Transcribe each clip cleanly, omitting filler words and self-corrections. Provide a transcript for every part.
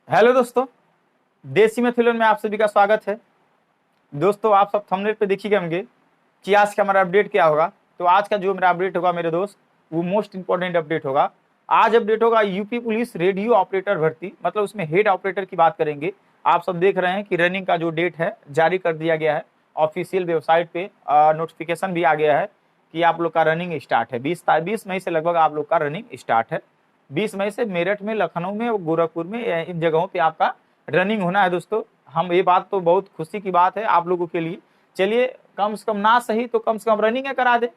Hello दोस्तों, देसी मैथिलन में आप सभी का स्वागत है। दोस्तों, आप सब थंबनेल पे देख ही गए होंगे कि आज का हमारा अपडेट क्या होगा। तो आज का जो मेरा अपडेट होगा मेरे दोस्त, वो मोस्ट इंपॉर्टेंट अपडेट होगा। आज अपडेट होगा यूपी पुलिस रेडियो ऑपरेटर भर्ती, मतलब उसमें हेड ऑपरेटर की बात करेंगे। आप सब देख रहे हैं कि रनिंग का जो डेट है जारी कर दिया गया है ऑफिशियल वेबसाइट पे। नोटिफिकेशन भी आ गया है कि आप लोग का रनिंग स्टार्ट है। 20 मई से लगभग आप लोग का रनिंग स्टार्ट है। 20 मई से मेरठ में, लखनऊ में और गोरखपुर में, इन जगहों पे आपका रनिंग होना है। दोस्तों, हम ये बात तो बहुत खुशी की बात है आप लोगों के लिए। चलिए, कम से कम ना सही तो कम से कम रनिंग करा दे।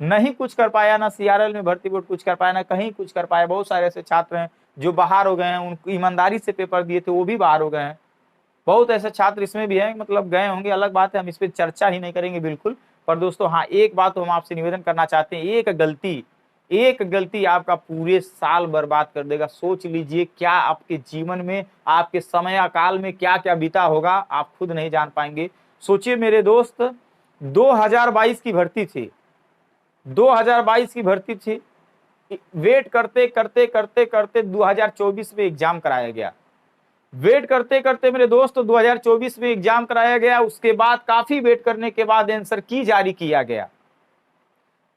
नहीं कुछ कर पाया, ना सीआरएल में भर्ती बोर्ड कुछ कर पाया, ना कहीं कुछ कर पाया। बहुत सारे ऐसे छात्र हैं जो बाहर हो गए हैं, उनको ईमानदारी से पेपर दिए थे वो भी बाहर हो गए हैं। बहुत ऐसे छात्र इसमें भी हैं, मतलब गए होंगे, अलग बात है, हम इस पर चर्चा ही नहीं करेंगे बिल्कुल। पर दोस्तों हाँ, एक बात तो हम आपसे निवेदन करना चाहते हैं, एक गलती आपका पूरे साल बर्बाद कर देगा। सोच लीजिए क्या आपके जीवन में, आपके समय अकाल में क्या क्या बीता होगा, आप खुद नहीं जान पाएंगे। सोचिए मेरे दोस्त, 2022 की भर्ती थी, 2022 की भर्ती थी। वेट करते करते करते करते 2024 में एग्जाम कराया गया। वेट करते करते मेरे दोस्त 2024 में एग्जाम कराया गया। उसके बाद काफी वेट करने के बाद आंसर की जारी किया गया।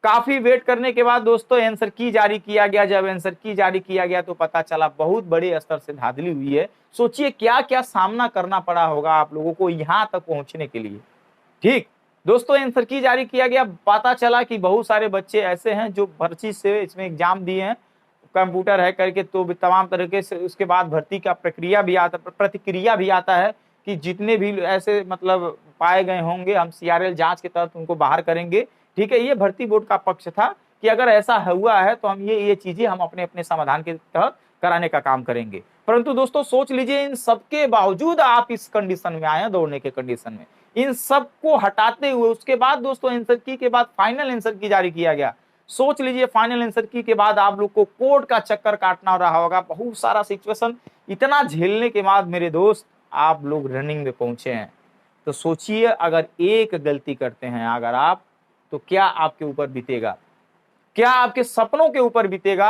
काफी वेट करने के बाद दोस्तों आंसर की जारी किया गया। जब आंसर की जारी किया गया तो पता चला बहुत बड़े स्तर से धांधली हुई है। सोचिए क्या क्या सामना करना पड़ा होगा आप लोगों को यहां तक पहुंचने के लिए। ठीक दोस्तों, आंसर की जारी किया गया, पता चला कि बहुत सारे बच्चे ऐसे हैं जो भर्ती से इसमें एग्जाम दिए हैं, कंप्यूटर है करके, तो तमाम तरीके से उसके बाद भर्ती का प्रक्रिया भी आता, प्रतिक्रिया भी आता है कि जितने भी ऐसे मतलब पाए गए होंगे हम सीआरएल जांच के तहत उनको बाहर करेंगे। ठीक है, ये भर्ती बोर्ड का पक्ष था कि अगर ऐसा हुआ है तो हम ये चीजें हम अपने अपने समाधान के तहत कराने का काम करेंगे। परंतु दोस्तों सोच लीजिए, इन सबके बावजूद आप इस कंडीशन में आए हैं, दौड़ने के कंडीशन में। इन सबको हटाते हुए उसके बाद दोस्तों आंसर की के बाद फाइनल आंसर की जारी किया गया। सोच लीजिए, फाइनल आंसर की के बाद आप लोग को कोर्ट का चक्कर काटना रहा होगा, बहुत सारा सिचुएशन, इतना झेलने के बाद मेरे दोस्त आप लोग रनिंग में पहुंचे हैं। तो सोचिए, अगर एक गलती करते हैं अगर आप, तो क्या आपके ऊपर बीतेगा, क्या आपके सपनों के ऊपर बीतेगा,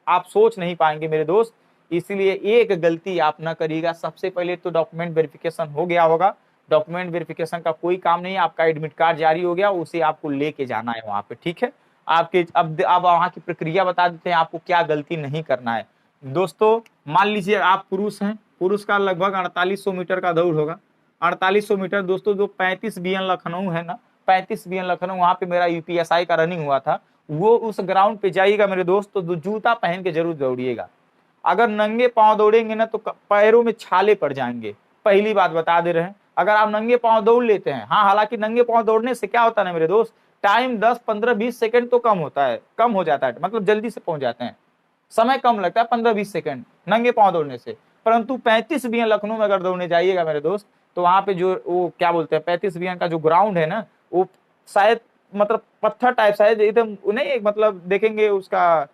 आप सोच नहीं पाएंगे मेरे दोस्त। इसलिए एक गलती आप ना करिएगा। सबसे पहले तो डॉक्यूमेंट वेरिफिकेशन हो गया होगा। डॉक्यूमेंट वेरिफिकेशन का कोई काम नहीं है, आपका एडमिट कार्ड जारी हो गया, उसे आपको लेके जाना है वहां पे। ठीक है, आपके अब वहां की प्रक्रिया बता देते हैं आपको क्या गलती नहीं करना है। दोस्तों, मान लीजिए आप पुरुष हैं, पुरुष का लगभग 4800 मीटर का दौड़ होगा। 4800 मीटर दोस्तों, जो 35 बीएन लखनऊ है ना, 35 बीएन लखनऊ, वहां पे मेरा यूपीएसआई का रनिंग हुआ था। वो उस ग्राउंड पे जाइएगा मेरे दोस्त, तो जूता पहन के जरूर दौड़िएगा। अगर नंगे पांव दौड़ेंगे ना तो पैरों में छाले पड़ जाएंगे। पहली बात बता दे रहे हैं, अगर आप नंगे पांव दौड़ लेते हैं, हाँ, हालांकि नंगे पांव दौड़ने से क्या होता है ना मेरे दोस्त, टाइम 10 15 20 सेकंड तो कम होता है, कम हो जाता है, मतलब जल्दी से पहुंच जाते हैं, समय कम लगता है 15 20 सेकंड नंगे पांव दौड़ने से। परंतु 35 बीएन लखनऊ में अगर दौड़ने जाइएगा मेरे दोस्त, तो वहां पे जो वो क्या बोलते हैं, 35 बीएन का जो ग्राउंड है ना, वो शायद मतलब पत्थर टाइप शायद एकदम नहीं, मतलब देखेंगे उसका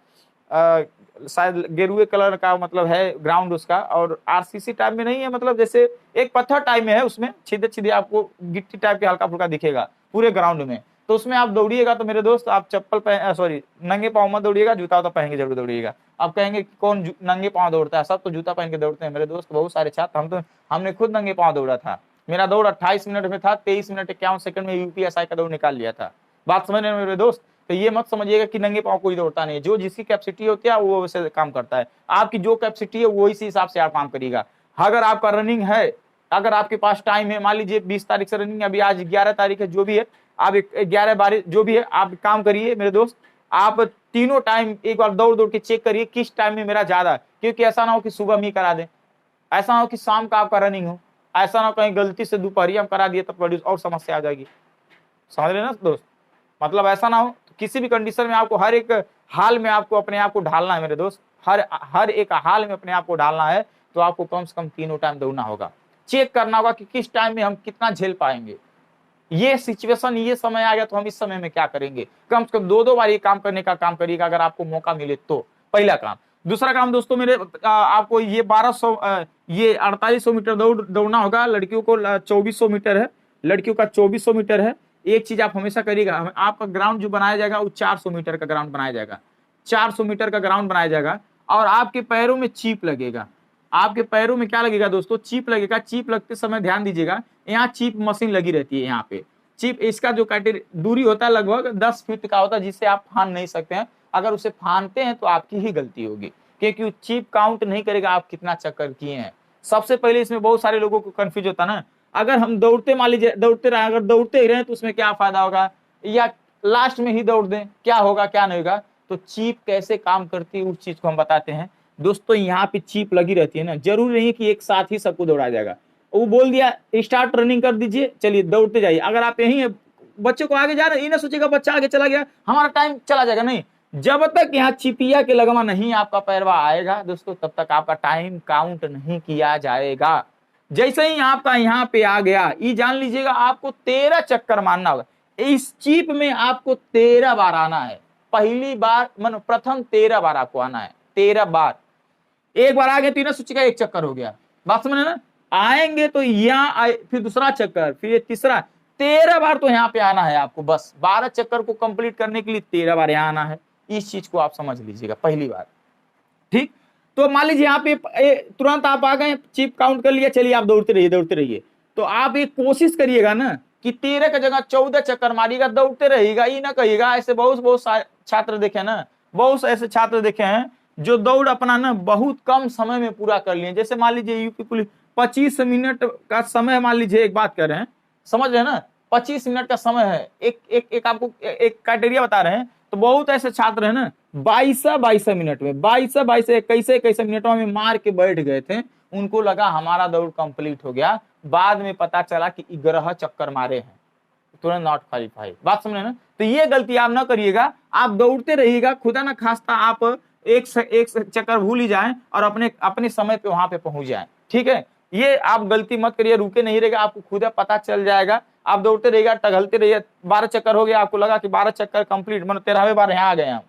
शायद गेरुए कलर का मतलब है ग्राउंड उसका, और आरसीसी टाइप में नहीं है, मतलब जैसे एक पत्थर टाइप में है, उसमें सीधे सीधे आपको गिट्टी टाइप के हल्का फुल्का दिखेगा पूरे ग्राउंड में। तो उसमें आप दौड़िएगा तो मेरे दोस्त आप चप्पल पहन, सॉरी, नंगे पाँव मत दौड़िएगा, जूता तो पहन के जरूर दौड़िएगा। आप कहेंगे कौन नंगे पाँव दौड़ता है, सब तो जूता पहन के दौड़ते हैं मेरे दोस्त, बहुत सारे छात्र, हमने खुद नंगे पाँव दौड़ा था। मेरा दौड़ 28 मिनट में था, 23 मिनट 51 सेकंड में यूपीएसआई का दौड़ निकाल लिया था। बात समझ रहे हैं मेरे दोस्त। तो ये मत समझिएगा कि नंगे पाँव कोई दौड़ता नहीं है, जो जिसकी कैपेसिटी होती है वो वैसे काम करता है। आपकी जो कैपेसिटी है वो इसी हिसाब से आप काम करिएगा। अगर आपका रनिंग है, अगर आपके पास टाइम है, मान लीजिए 20 तारीख से रनिंग, अभी आज 11 तारीख है, जो भी है, आप 11 12 जो भी है आप काम करिए मेरे दोस्त। आप तीनों टाइम एक बार दौड़ दौड़ के चेक करिए किस टाइम में मेरा ज्यादा है, क्योंकि ऐसा ना हो कि सुबह में ही करा दें, ऐसा ना हो कि शाम का आपका रनिंग हो, ऐसा ना हो कहीं गलती से दोपहरिया में करा दिए तब बड़ी और समस्या आ जाएगी। समझ रहे ना दोस्त, मतलब ऐसा ना हो, तो किसी भी कंडीशन में आपको हर एक हाल में आपको अपने आप को ढालना है मेरे दोस्त, हर हर एक हाल में अपने आप को ढालना है। तो आपको कम से कम तीनों टाइम दौड़ना होगा, चेक करना होगा कि किस टाइम में हम कितना झेल पाएंगे। ये सिचुएशन, ये समय आ गया तो हम इस समय में क्या करेंगे। कम से कम 2 2 बार ये काम करने का काम करिएगा अगर आपको मौका मिले तो। पहला काम। दूसरा काम दोस्तों मेरे, आपको ये 1200 ये 4800 मीटर दौड़ना होगा। लड़कियों को 2400 मीटर है, लड़कियों का 2400 मीटर है। एक चीज आप हमेशा करिएगा, आपका ग्राउंड जो बनाया जाएगा वो 400 मीटर का ग्राउंड बनाया जाएगा, 400 मीटर का ग्राउंड बनाया जाएगा, और आपके पैरों में चीप लगेगा। आपके पैरों में क्या लगेगा दोस्तों, चिप लगेगा। चिप लगते समय ध्यान दीजिएगा, यहाँ चिप मशीन लगी रहती है। यहाँ पे चिप, इसका जो क्राइटेरिया दूरी होता है लगभग 10 फीट का होता है, जिससे आप फान नहीं सकते हैं। अगर उसे फानते हैं तो आपकी ही गलती होगी, क्योंकि चिप काउंट नहीं करेगा आप कितना चक्कर किए हैं। सबसे पहले इसमें बहुत सारे लोगों को कंफ्यूज होता है ना, अगर हम दौड़ते, मान लीजिए दौड़ते रहे, अगर दौड़ते ही रहे तो उसमें क्या फायदा होगा, या लास्ट में ही दौड़ दें, क्या होगा क्या नहीं होगा। तो चिप कैसे काम करती है उस चीज को हम बताते हैं दोस्तों। यहाँ पे चिप लगी रहती है ना, जरूरी नहीं कि एक साथ ही सबको दौड़ा जाएगा। वो बोल दिया स्टार्ट रनिंग कर दीजिए, चलिए दौड़ते जाइए। अगर आप यही है, बच्चे को आगे जा रहे हैं, ये ना सोचेगा बच्चा आगे चला गया हमारा टाइम चला जाएगा, नहीं। जब तक यहाँ चिपिया के लगमा नहीं आपका पैरवा आएगा दोस्तों, तब तक आपका टाइम काउंट नहीं किया जाएगा। जैसे ही आपका यहाँ पे आ गया, ये जान लीजिएगा आपको 13 चक्कर मारना होगा। इस चिप में आपको 13 बार आना है। पहली बार मतलब प्रथम 13 बार आपको आना है, 13 बार। एक बार आ गए तो ना सोचिएगा एक चक्कर हो गया, बात समझे ना। आएंगे तो यहाँ आए, फिर दूसरा चक्कर, फिर ये तीसरा, 13 बार तो यहाँ पे आना है आपको। बस 12 चक्कर को कंप्लीट करने के लिए 13 बार यहाँ आना है। इस चीज को आप समझ लीजिएगा पहली बार, ठीक। तो मान लीजिए यहाँ पे तुरंत आप आ गए, चिप काउंट कर लिया, चलिए आप दौड़ते रहिए दौड़ते रहिए। तो आप एक कोशिश करिएगा ना कि 13 का जगह 14 चक्कर मारिएगा, दौड़ते रहिएगा। ये ना कहिएगा, ऐसे बहुत छात्र देखे ना, बहुत ऐसे छात्र देखे हैं जो दौड़ अपना ना बहुत कम समय में पूरा कर लिए। जैसे मान लीजिए यूपी पुलिस 25 मिनट का समय, मान लीजिए एक बात कर रहे हैं, समझ रहे हैं ना, 25 मिनट का समय है। एक आपको एक क्राइटेरिया बता रहे हैं। तो बहुत ऐसे छात्र है ना 22 मिनट में, 21 मिनटों में मार के बैठ गए थे। उनको लगा हमारा दौड़ कंप्लीट हो गया, बाद में पता चला कि 11 चक्कर मारे हैं, तुरंत नॉट क्वालिफाई। बात समझे ना। तो ये गलती आप ना करिएगा, आप दौड़ते रहिएगा। खुदा ना खास्ता आप एक चक्कर भूल ही जाएं और अपने समय पे वहां पे पहुंच जाएं, ठीक है। ये आप गलती मत करिए, रुके नहीं रहेगा, आपको खुदा पता चल जाएगा। आप दौड़ते रहिएगा, टहलते रहिए। 12 चक्कर हो गया, आपको लगा कि 12 चक्कर कंप्लीट, मतलब 13वें बार यहाँ आ गए हम,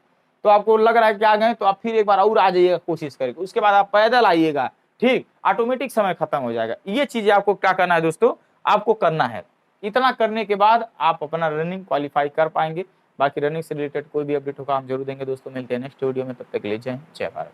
तो आपको लग रहा है कि आ गए, तो आप फिर एक बार और आ जाइएगा कोशिश करके। उसके बाद आप पैदल आइएगा, ठीक, ऑटोमेटिक समय खत्म हो जाएगा। ये चीजें आपको क्या करना है दोस्तों, आपको करना है। इतना करने के बाद आप अपना रनिंग क्वालिफाई कर पाएंगे। बाकी रनिंग से रिलेटेड कोई भी अपडेट होगा हम जरूर देंगे दोस्तों। मिलते हैं नेक्स्ट वीडियो में, तब तक ले जाएं, जय भारत।